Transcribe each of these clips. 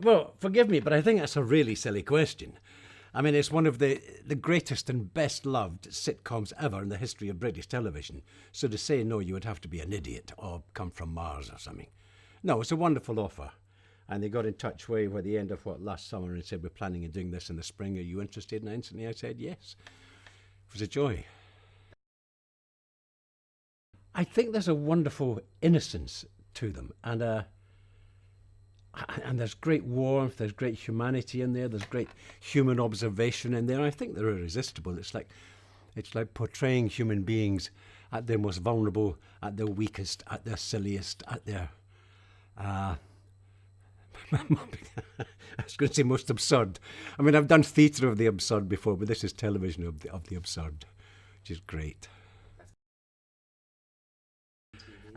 Well, forgive me, but I think that's a really silly question. I mean, it's one of the greatest and best loved sitcoms ever in the history of British television. So to say no, you would have to be an idiot or come from Mars or something. No, it's a wonderful offer. And they got in touch way at the end of last summer and said, we're planning on doing this in the spring. Are you interested? And instantly I said yes. It was a joy. I think there's a wonderful innocence to them. And there's great warmth, there's great humanity in there, there's great human observation in there. I think they're irresistible. It's like portraying human beings at their most vulnerable, at their weakest, at their silliest, at their I was going to say most absurd. I mean, I've done theatre of the absurd before, but this is television of the absurd, which is great.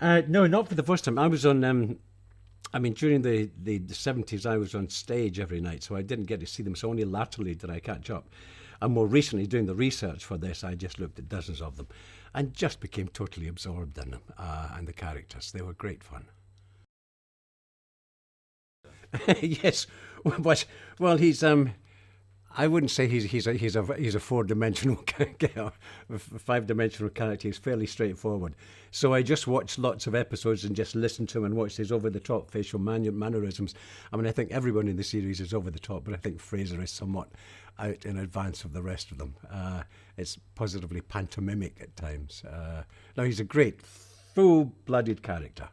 No, not for the first time. I was on. During the 70s, I was on stage every night, so I didn't get to see them. So only latterly did I catch up. And more recently, doing the research for this, I just looked at dozens of them and just became totally absorbed in them and the characters. They were great fun. Yes, well, he's I wouldn't say he's a four-dimensional character, a five-dimensional character. He's fairly straightforward. So I just watched lots of episodes and just listened to him and watched his over-the-top facial mannerisms. I mean, I think everyone in the series is over the top, but I think Frazer is somewhat out in advance of the rest of them. It's positively pantomimic at times. No, he's a great, full-blooded character.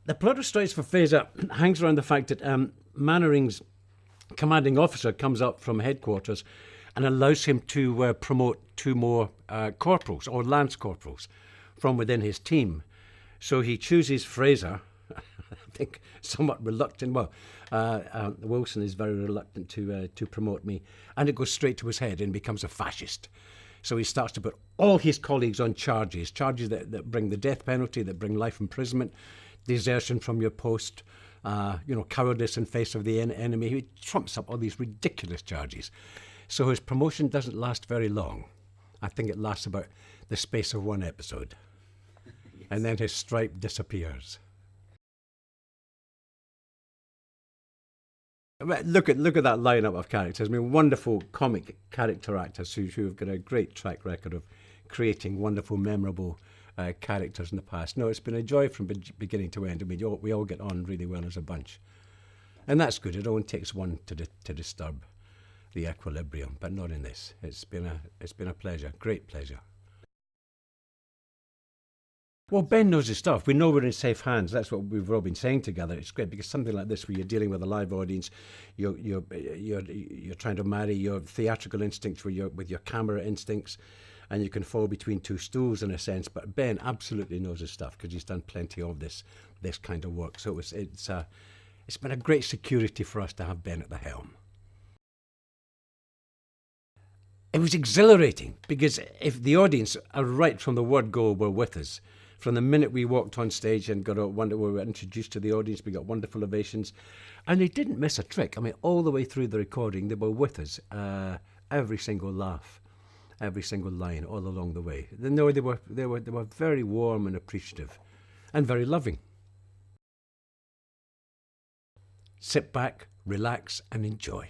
The plot of Strikes for Frazer hangs around the fact that Mainwaring's commanding officer comes up from headquarters and allows him to promote two more corporals or lance corporals from within his team. So he chooses Frazer, I think somewhat reluctant. Well, Wilson is very reluctant to promote me, and it goes straight to his head and becomes a fascist. So he starts to put all his colleagues on charges that bring the death penalty, that bring life imprisonment, desertion from your post, cowardice in face of the enemy. He trumps up all these ridiculous charges. So his promotion doesn't last very long. I think it lasts about the space of one episode. Yes. And then his stripe disappears. Look at that lineup of characters. I mean, wonderful comic character actors who have got a great track record of creating wonderful, memorable characters in the past. No, it's been a joy from beginning to end. I mean, we all get on really well as a bunch. And that's good. It only takes one to disturb the equilibrium, but not in this. It's been a pleasure, great pleasure. Well, Ben knows his stuff. We know we're in safe hands. That's what we've all been saying together. It's great because something like this, where you're dealing with a live audience, you're trying to marry your theatrical instincts with your camera instincts, and you can fall between two stools in a sense. But Ben absolutely knows his stuff because he's done plenty of this kind of work. So it's been a great security for us to have Ben at the helm. It was exhilarating because if the audience, right from the word go, were with us. From the minute we walked on stage and we were introduced to the audience, we got wonderful ovations, and they didn't miss a trick. I mean, all the way through the recording, they were with us, every single laugh, every single line, all along the way. No, they were very warm and appreciative, and very loving. Sit back, relax, and enjoy.